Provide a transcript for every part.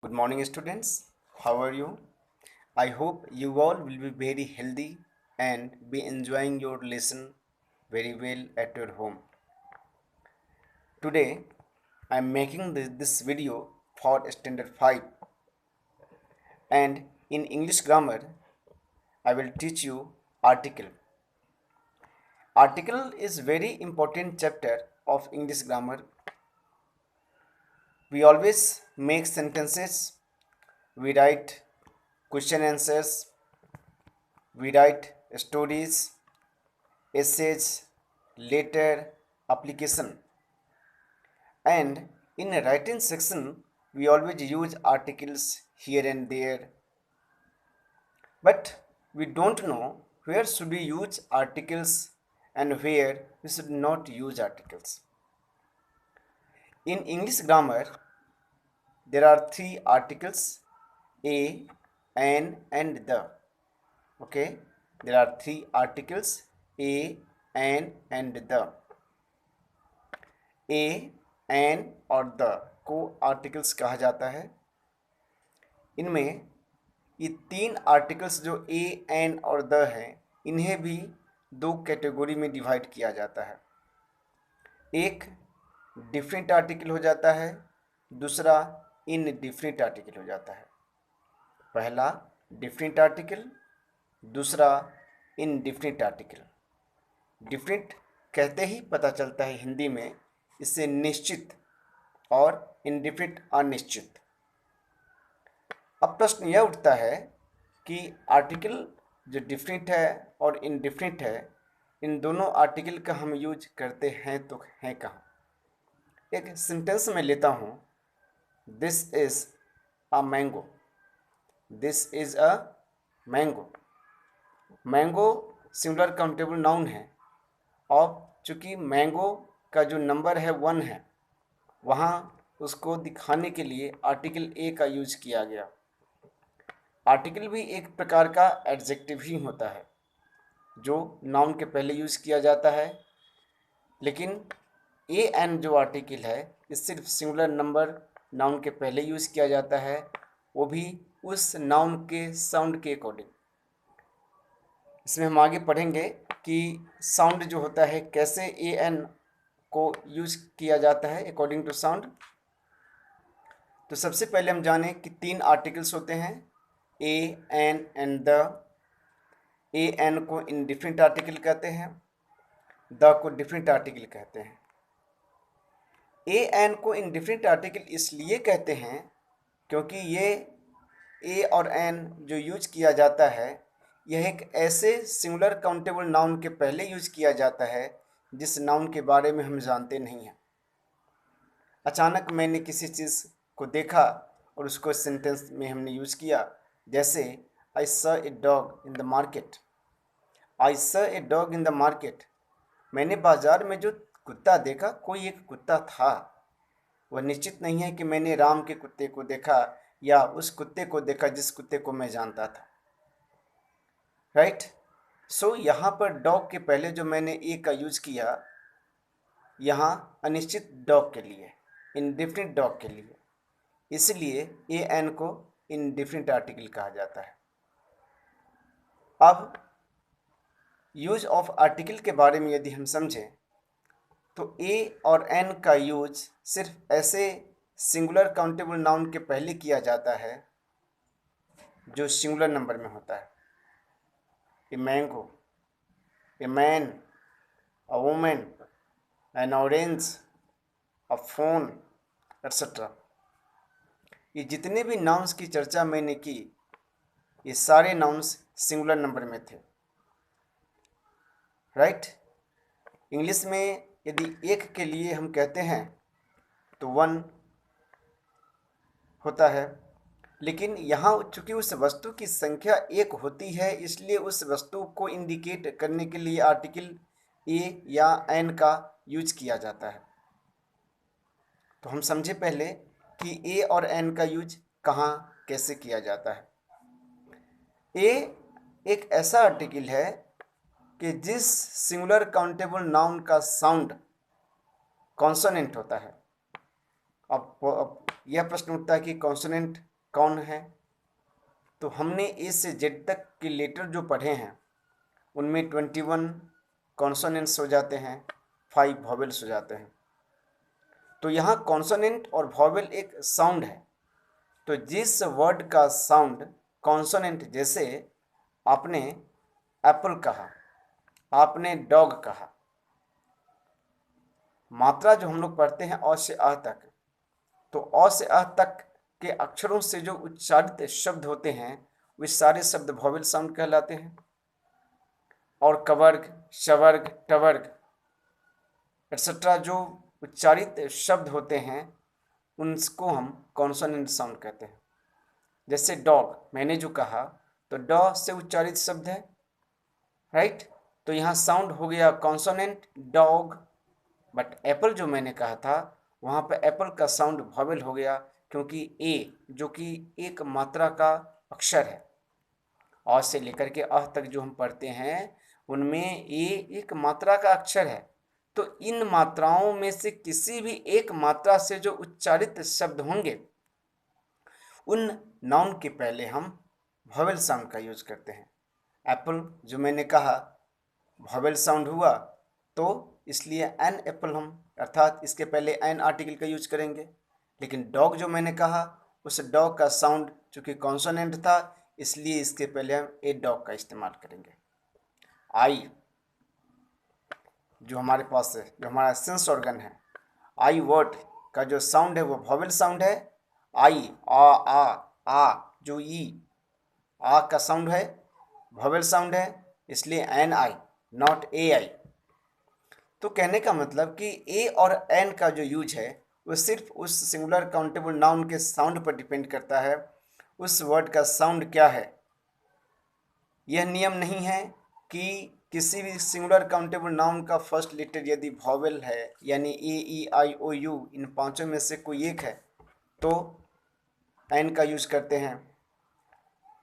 Good morning, students. How are you? I hope you all will be very healthy and be enjoying your lesson very well at your home. Today, I am making this video for Standard 5, and in English grammar, I will teach you article. Article is very important chapter of English grammar. We always make sentences, we write question answers, we write stories, essays, letter, application, and in a writing section we always use articles here and there, but we don't know where should we use articles and where we should not use articles. In English grammar there are three articles: a, an, and the. Okay, there are three articles: a, an, and the. A, an और the को articles कहा जाता है। इनमें ये तीन articles जो ए, an और द हैं, इन्हें भी दो कैटेगरी में डिवाइड किया जाता है। एक डिफरेंट आर्टिकल हो जाता है, दूसरा इनडिफरेंट आर्टिकल हो जाता है। पहला डिफरेंट आर्टिकल, दूसरा इनडिफरेंट आर्टिकल। डिफरेंट कहते ही पता चलता है हिंदी में इससे निश्चित और इनडिफरेंट अनिश्चित। अब प्रश्न यह उठता है कि आर्टिकल जो डिफरेंट है और इनडिफरेंट है, इन दोनों आर्टिकल का हम यूज करते हैं तो हैं कहाँ। एक सेंटेंस में लेता हूँ, this is a mango. This is a mango. Mango singular countable noun है और चूंकि मैंगो का जो नंबर है 1 है, वहाँ उसको दिखाने के लिए आर्टिकल ए का यूज किया गया। आर्टिकल भी एक प्रकार का एडजेक्टिव ही होता है जो नाउन के पहले यूज किया जाता है, लेकिन ए एन जो आर्टिकल है ये सिर्फ सिंगुलर नंबर नाउन के पहले यूज किया जाता है, वो भी उस नाउन के साउंड के अकॉर्डिंग। इसमें हम आगे पढ़ेंगे कि साउंड जो होता है कैसे ए एन को यूज किया जाता है अकॉर्डिंग टू साउंड। तो सबसे पहले हम जाने कि तीन आर्टिकल्स होते हैं, a, an and the. A an को इनडिफरेंट आर्टिकल कहते हैं, द को डिफरेंट आर्टिकल कहते हैं। ए एन को इनडिफरेंट आर्टिकल इसलिए कहते हैं क्योंकि ये ए और एन जो यूज किया जाता है, यह एक ऐसे सिंगुलर काउंटेबल नाउन के पहले यूज किया जाता है जिस नाउन के बारे में हम जानते नहीं हैं। अचानक मैंने किसी चीज़ को देखा और उसको सेंटेंस में हमने यूज़ किया, जैसे I saw a dog in the market. I saw a dog in the market, मैंने बाजार में जो कुत्ता देखा, कोई एक कुत्ता था। वह निश्चित नहीं है कि मैंने राम के कुत्ते को देखा या उस कुत्ते को देखा जिस कुत्ते को मैं जानता था। राइट। सो यहाँ पर डॉग के पहले जो मैंने ए का यूज किया, यहाँ अनिश्चित डॉग के लिए, इनडिफरेंट डॉग के लिए, इसलिए ए एन को इनडिफरेंट आर्टिकल कहा जाता है। अब यूज ऑफ आर्टिकल के बारे में यदि हम समझें तो ए और एन का यूज सिर्फ ऐसे सिंगुलर काउंटेबल नाउन के पहले किया जाता है जो सिंगुलर नंबर में होता है। A mango, a man, a women, N orange, a phone, etcetera. ये जितने भी नाउन्स की चर्चा मैंने की, ये सारे नाउन्स सिंगुलर नंबर में थे। राइट। इंग्लिश में यदि एक के लिए हम कहते हैं तो 1 होता है, लेकिन यहाँ चूंकि उस वस्तु की संख्या एक होती है, इसलिए उस वस्तु को इंडिकेट करने के लिए आर्टिकल ए या एन का यूज किया जाता है। तो हम समझे पहले कि ए और एन का यूज कहाँ कैसे किया जाता है। ए एक ऐसा आर्टिकल है कि जिस सिंगुलर काउंटेबल नाउन का साउंड कॉन्सोनेंट होता है। अब यह प्रश्न उठता है कि कॉन्सोनेंट कौन है? तो हमने ए से जेड तक के लेटर जो पढ़े हैं उनमें 21 कॉन्सोनेंट्स हो जाते हैं, 5 वॉवेल्स हो जाते हैं। तो यहाँ कॉन्सोनेंट और वॉवेल एक साउंड है। तो जिस वर्ड का साउंड कॉन्सोनेंट, जैसे आपने एप्पल कहा, आपने डॉग कहा, मात्रा जो हम लोग पढ़ते हैं अ से अ तक, तो अ से अ तक के अक्षरों से जो उच्चारित शब्द होते हैं वे सारे शब्द वॉवेल साउंड कहलाते हैं। और कवर्ग, शवर्ग, टवर्ग एक्सेट्रा जो उच्चारित शब्द होते हैं उनको हम कॉन्सोनेंट साउंड कहते हैं। जैसे डॉग मैंने जो कहा, तो डॉ से उच्चारित शब्द है, राइट? तो यहाँ साउंड हो गया कॉन्सोनेंट डॉग। बट एप्पल जो मैंने कहा था वहाँ पे एप्पल का साउंड वॉवेल हो गया, क्योंकि ए जो कि एक मात्रा का अक्षर है, अ से लेकर के अ तक जो हम पढ़ते हैं उनमें ए एक मात्रा का अक्षर है। तो इन मात्राओं में से किसी भी एक मात्रा से जो उच्चारित शब्द होंगे उन नाउन के पहले हम वॉवेल साउंड का यूज करते हैं। एप्पल जो मैंने कहा वॉवेल साउंड हुआ, तो इसलिए एन एप्पल हम अर्थात इसके पहले एन आर्टिकल का यूज करेंगे। लेकिन डॉग जो मैंने कहा उस डॉग का साउंड चूंकि कॉन्सोनेंट था, इसलिए इसके पहले हम ए डॉग का इस्तेमाल करेंगे। आई जो हमारे पास है, जो हमारा सेंस ऑर्गन है, आई वर्ड का जो साउंड है वो वॉवेल साउंड है। आई आ जो ई आ का साउंड है वॉवेल साउंड है, इसलिए एन आई नॉट ए आई। तो कहने का मतलब कि ए और एन का जो यूज है वो सिर्फ उस सिंगुलर काउंटेबल नाउन के साउंड पर डिपेंड करता है, उस वर्ड का साउंड क्या है। यह नियम नहीं है कि किसी भी सिंगुलर काउंटेबल नाउन का फर्स्ट लेटर यदि वॉवेल है, यानी ए ई आई ओ यू, इन पांचों में से कोई एक है तो एन का यूज करते हैं।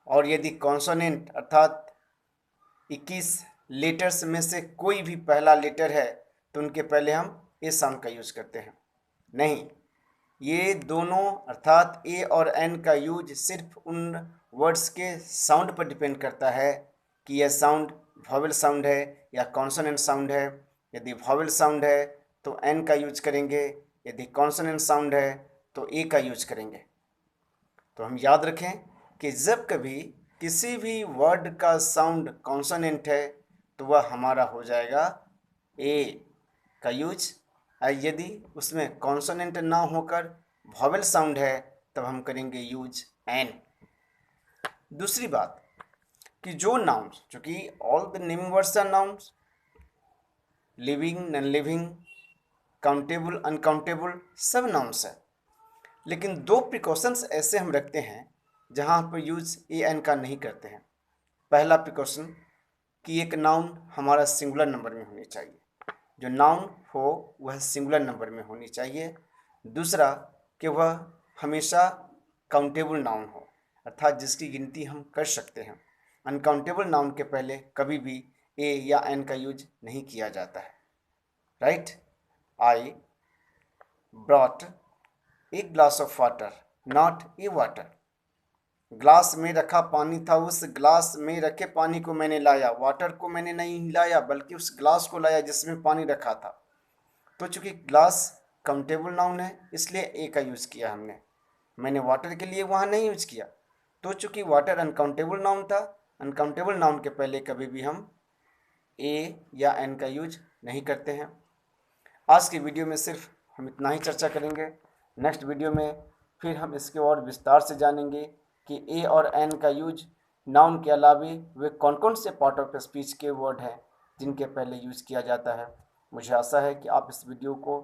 और यदि कॉन्सोनेंट अर्थात 21 लेटर्स में से कोई भी पहला लेटर है तो उनके पहले हम ए साउंड का यूज करते हैं। नहीं, ये दोनों अर्थात ए और एन का यूज सिर्फ उन वर्ड्स के साउंड पर डिपेंड करता है कि यह साउंड वॉवेल साउंड है या कॉन्सोनेंट साउंड है। यदि वॉवेल साउंड है तो एन का यूज करेंगे, यदि कॉन्सोनेंट साउंड है तो ए का यूज करेंगे। तो हम याद रखें कि जब कभी किसी भी वर्ड का साउंड कॉन्सोनेंट है तो वह हमारा हो जाएगा ए का यूज। यदि उसमें कॉन्सोनेंट ना होकर वॉवेल साउंड है तब हम करेंगे यूज एन। दूसरी बात कि जो नाउन्स, चूँकि all the naming words are nouns, living non living, countable uncountable, सब नाउन्स है। लेकिन दो प्रिकॉशंस ऐसे हम रखते हैं जहाँ पर यूज ए एन का नहीं करते हैं। पहला प्रिकॉशन कि एक नाउन हमारा सिंगुलर नंबर में होनी चाहिए, जो नाउन हो वह सिंगुलर नंबर में होनी चाहिए। दूसरा कि वह हमेशा काउंटेबल नाउन हो, अर्थात जिसकी गिनती हम कर सकते हैं। अनकाउंटेबल नाउन के पहले कभी भी ए या एन का यूज नहीं किया जाता है, right? I brought a glass of water, not a water. Glass में रखा पानी था, उस ग्लास में रखे पानी को मैंने लाया, वाटर को मैंने नहीं लाया बल्कि उस ग्लास को लाया जिसमें पानी रखा था। तो चूंकि ग्लास काउंटेबल नाउन है इसलिए ए का यूज़ किया हमने, मैंने वाटर के लिए वहाँ नहीं यूज किया। तो चूंकि वाटर अनकाउंटेबल नाउन था, अनकाउंटेबल नाउन के पहले कभी भी हम ए या एन का यूज नहीं करते हैं। आज की वीडियो में सिर्फ हम इतना ही चर्चा करेंगे। नेक्स्ट वीडियो में फिर हम इसके और विस्तार से जानेंगे कि ए और एन का यूज नाउन के अलावे वे कौन कौन से पार्ट ऑफ स्पीच के वर्ड हैं जिनके पहले यूज़ किया जाता है। मुझे आशा है कि आप इस वीडियो को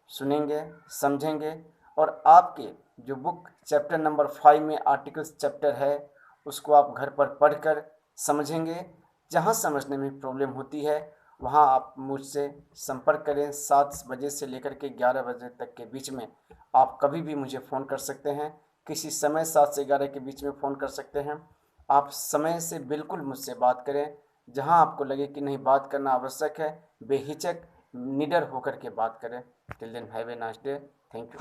सुनेंगे, समझेंगे और आपके जो बुक चैप्टर नंबर 5 में आर्टिकल्स चैप्टर है उसको आप घर पर पढ़कर समझेंगे। जहाँ समझने में प्रॉब्लम होती है वहाँ आप मुझसे संपर्क करें। 7 बजे से लेकर के 11 बजे तक के बीच में आप कभी भी मुझे फ़ोन कर सकते हैं, किसी समय 7 से 11 के बीच में फ़ोन कर सकते हैं। आप समय से बिल्कुल मुझसे बात करें, जहां आपको लगे कि नहीं बात करना आवश्यक है, बेहिचक निडर होकर के बात करें। Till then have a nice day, thank you.